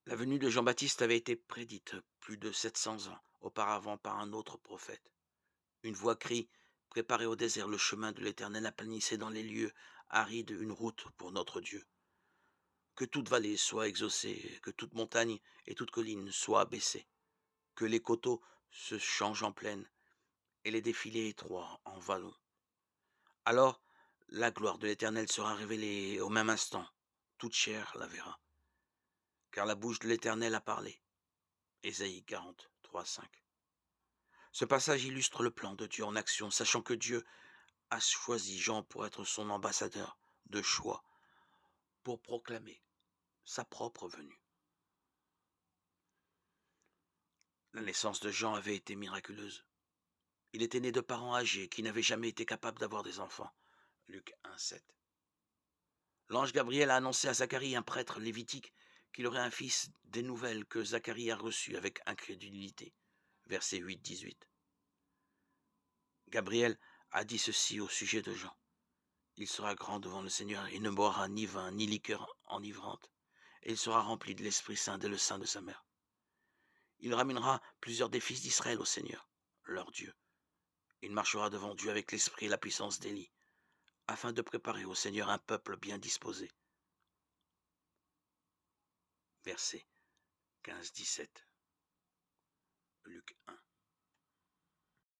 La venue de Jean-Baptiste avait été prédite plus de 700 ans auparavant par un autre prophète. Une voix crie: «Préparez au désert le chemin de l'Éternel, aplanissez dans les lieux arides une route pour notre Dieu. Que toute vallée soit exaucée, que toute montagne et toute colline soient abaissées, que les coteaux se changent en plaine et les défilés étroits en vallons. Alors la gloire de l'Éternel sera révélée au même instant, toute chair la verra, car la bouche de l'Éternel a parlé.» Ésaïe 43, 5. Ce passage illustre le plan de Dieu en action, sachant que Dieu a choisi Jean pour être son ambassadeur de choix, pour proclamer sa propre venue. La naissance de Jean avait été miraculeuse. Il était né de parents âgés qui n'avaient jamais été capables d'avoir des enfants. Luc 1, 7. L'ange Gabriel a annoncé à Zacharie, un prêtre lévitique, qu'il aurait un fils, des nouvelles que Zacharie a reçues avec incrédulité. Verset 8, 18. Gabriel a dit ceci au sujet de Jean: il sera grand devant le Seigneur et ne boira ni vin ni liqueur enivrante, et il sera rempli de l'Esprit Saint dès le sein de sa mère. Il ramènera plusieurs des fils d'Israël au Seigneur, leur Dieu. Il marchera devant Dieu avec l'esprit et la puissance d'Élie, afin de préparer au Seigneur un peuple bien disposé. Versets 15-17. Luc 1.